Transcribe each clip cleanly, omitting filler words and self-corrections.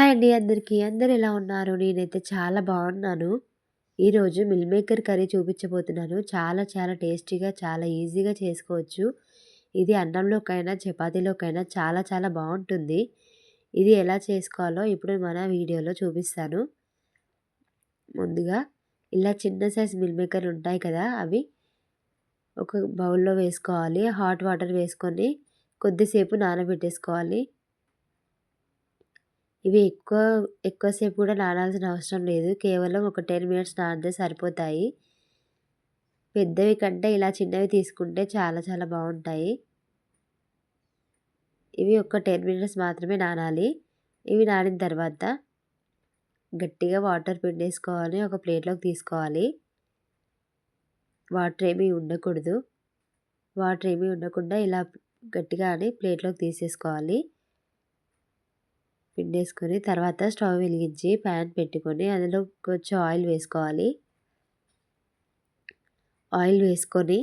Hi అండి అందరికీ. అందరూ ఎలా ఉన్నారు? నేనైతే చాలా బాగున్నాను. ఈరోజు మిల్ మేకర్ కర్రీ చూపించబోతున్నాను. చాలా చాలా టేస్టీగా, చాలా ఈజీగా చేసుకోవచ్చు. ఇది అన్నంలోకైనా, చపాతీలోకైనా చాలా చాలా బాగుంటుంది. ఇది ఎలా చేసుకోవాలో ఇప్పుడు మన వీడియోలో చూపిస్తాను. ముందుగా ఇలా చిన్న సైజ్ మిల్ మేకర్ ఉంటాయి కదా, అవి ఒక బౌల్‌లో వేసుకోవాలి. హాట్ వాటర్ వేసుకొని కొద్దిసేపు నానబెట్టేసుకోవాలి. ఇవి ఎక్కువసేపు కూడా నానాల్సిన అవసరం లేదు. కేవలం ఒక 10 మినిట్స్ నానితే సరిపోతాయి. పెద్దవి కంటే ఇలా చిన్నవి తీసుకుంటే చాలా చాలా బాగుంటాయి. ఇవి ఒక 10 మినిట్స్ మాత్రమే నానాలి. ఇవి నానిన తర్వాత గట్టిగా వాటర్ పిండేసుకోవాలి. ఒక ప్లేట్లోకి తీసుకోవాలి. వాటర్ ఏమీ ఉండకూడదు. వాటర్ ఏమీ ఉండకుండా ఇలా గట్టిగా అని ప్లేట్లోకి తీసేసుకోవాలి. పిండేసుకొని తర్వాత స్టవ్ వెలిగించి ప్యాన్ పెట్టుకొని అందులో కొంచెం ఆయిల్ వేసుకోవాలి. ఆయిల్ వేసుకొని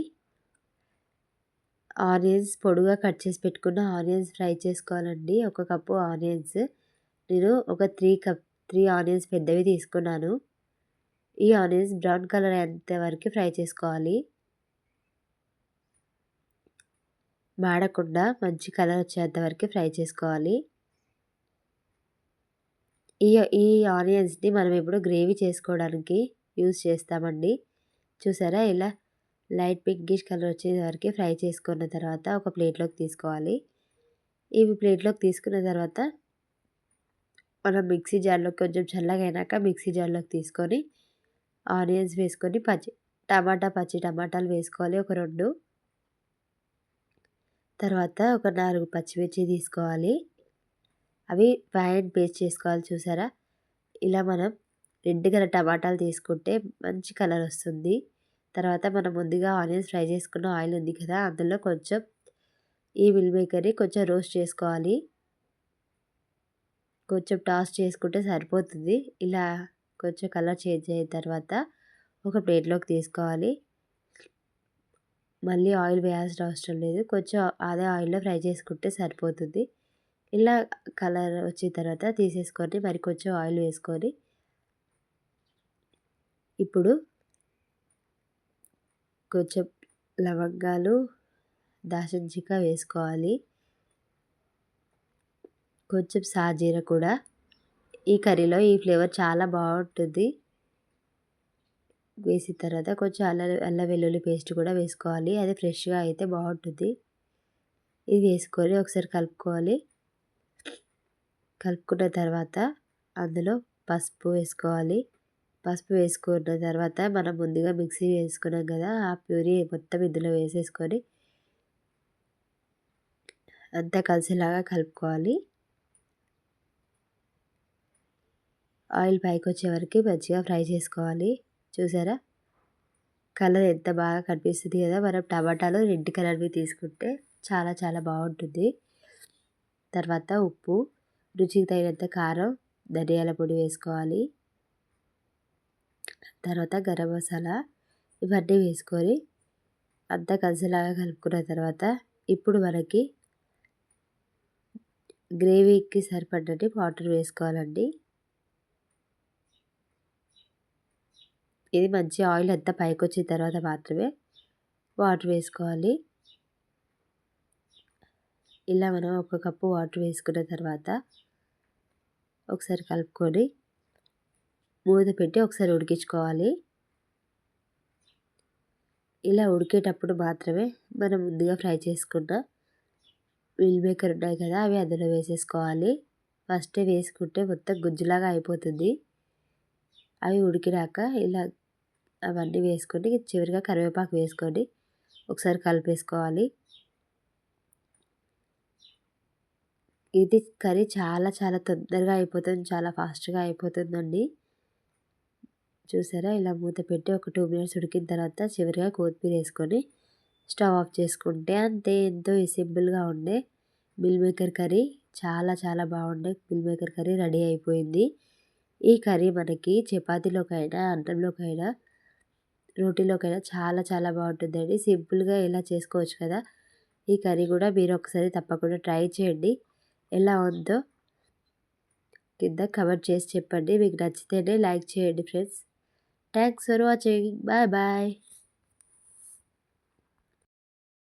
ఆనియన్స్ పొడుగా కట్ చేసి పెట్టుకున్న ఆనియన్స్ ఫ్రై చేసుకోవాలండి. ఒక కప్పు ఆనియన్స్, నేను ఒక 3 ఆనియన్స్ పెద్దవి తీసుకున్నాను. ఈ ఆనియన్స్ బ్రౌన్ కలర్ అయ్యేంత వరకు ఫ్రై చేసుకోవాలి. మాడకుండా మంచి కలర్ వచ్చేంత వరకు ఫ్రై చేసుకోవాలి. ఈ ఈ ఆనియన్స్ని మనం ఇప్పుడు గ్రేవీ చేసుకోవడానికి యూజ్ చేస్తామండి. చూసారా, ఇలా లైట్ పింకిష్ కలర్ వచ్చే వరకు ఫ్రై చేసుకున్న తర్వాత ఒక ప్లేట్లోకి తీసుకోవాలి. ఇవి ప్లేట్లోకి తీసుకున్న తర్వాత మనం మిక్సీ జార్లో కొంచెం చల్లగా అయినాక మిక్సీ జార్లోకి తీసుకొని ఆనియన్స్ వేసుకొని పచ్చి టమాటాలు వేసుకోవాలి. ఒక 2 తర్వాత ఒక 4 పచ్చిమిర్చి తీసుకోవాలి. అవి ఫైన్ పేస్ట్ చేసుకోవాలి. చూసారా, ఇలా మనం రెడ్ కలర్ టమాటాలు తీసుకుంటే మంచి కలర్ వస్తుంది. తర్వాత మనం ముందుగా ఆనియన్స్ ఫ్రై చేసుకున్న ఆయిల్ ఉంది కదా, అందులో కొంచెం ఈ మిల్ మేకర్ని కొంచెం రోస్ట్ చేసుకోవాలి. కొంచెం టాస్ చేసుకుంటే సరిపోతుంది. ఇలా కొంచెం కలర్ చేంజ్ అయిన తర్వాత ఒక ప్లేట్లోకి తీసుకోవాలి. మళ్ళీ ఆయిల్ వేయాల్సిన అవసరం లేదు. కొంచెం అదే ఆయిల్లో ఫ్రై చేసుకుంటే సరిపోతుంది. ఇలా కలర్ వచ్చిన తర్వాత తీసేసుకొని మరి కొంచెం ఆయిల్ వేసుకొని ఇప్పుడు కొంచెం లవంగాలు, దాల్చిన చెక్క వేసుకోవాలి. కొంచెం సాజీర కూడా. ఈ కర్రీలో ఈ ఫ్లేవర్ చాలా బాగుంటుంది. వేసిన తర్వాత కొంచెం అల్లం వెల్లుల్లి పేస్ట్ కూడా వేసుకోవాలి. అది ఫ్రెష్గా అయితే బాగుంటుంది. ఇది వేసుకొని ఒకసారి కలుపుకోవాలి. కలుపుకున్న తర్వాత అందులో పసుపు వేసుకోవాలి. పసుపు వేసుకున్న తర్వాత మనం ముందుగా మిక్సీ వేసుకున్నాం కదా, ఆ ప్యూరీ మొత్తం ఇందులో వేసేసుకొని అంతా కలిసేలాగా కలుపుకోవాలి. ఆయిల్ పైకి వచ్చే వరకు మంచిగా ఫ్రై చేసుకోవాలి. చూసారా, కలర్ ఎంత బాగా కనిపిస్తుంది కదా. మనం టమాటాలు రెడ్ కలర్వి తీసుకుంటే చాలా చాలా బాగుంటుంది. తర్వాత ఉప్పు, రుచికి తగినంత కారం, ధనియాల పొడి వేసుకోవాలి. తర్వాత గరం మసాలా, ఇవన్నీ వేసుకొని అంతా కలిసేలాగా కలుపుకున్న తర్వాత ఇప్పుడు మనకి గ్రేవీకి సరిపడ్డట్టు వాటర్ వేసుకోవాలండి. ఇది మంచి ఆయిల్ అంతా పైకి వచ్చిన తర్వాత మాత్రమే వాటర్ వేసుకోవాలి. ఇలా మనం ఒక కప్పు వాటర్ వేసుకున్న తర్వాత ఒకసారి కలుపుకొని మూత పెట్టి ఒకసారి ఉడికించుకోవాలి. ఇలా ఉడికేటప్పుడు మాత్రమే మనం ముందుగా ఫ్రై చేసుకున్న మిల్ మేకర్ ఉన్నాయి కదా, అవి అందులో వేసేసుకోవాలి. ఫస్టే వేసుకుంటే మొత్తం గుజ్జులాగా అయిపోతుంది. అవి ఉడికినాక ఇలా అవన్నీ వేసుకొని చివరిగా కరివేపాకు వేసుకొని ఒకసారి కలిపేసుకోవాలి. ఇది కర్రీ చాలా చాలా తొందరగా అయిపోతుంది. చాలా ఫాస్ట్గా అయిపోతుందండి. చూసారా, ఇలా మూత పెట్టి ఒక 2 మినిట్స్ ఉడికిన తర్వాత చివరిగా కొత్తిమీర వేసుకొని స్టవ్ ఆఫ్ చేసుకుంటే అంతే. ఎంతో సింపుల్గా ఉండే మిల్ మేకర్ కర్రీ, చాలా చాలా బాగుండే మిల్ మేకర్ కర్రీ రెడీ అయిపోయింది. ఈ కర్రీ మనకి చపాతీలోకైనా, అన్నంలోకైనా, రోటీలోకైనా చాలా చాలా బాగుంటుందండి. సింపుల్గా ఇలా చేసుకోవచ్చు కదా. ఈ కర్రీ కూడా మీరు ఒకసారి తప్పకుండా ట్రై చేయండి. ఎలా ఉందో కింద కమెంట్ చేసి చెప్పండి. మీకు నచ్చితేనే లైక్ చేయండి friends. Thanks for watching. Bye bye.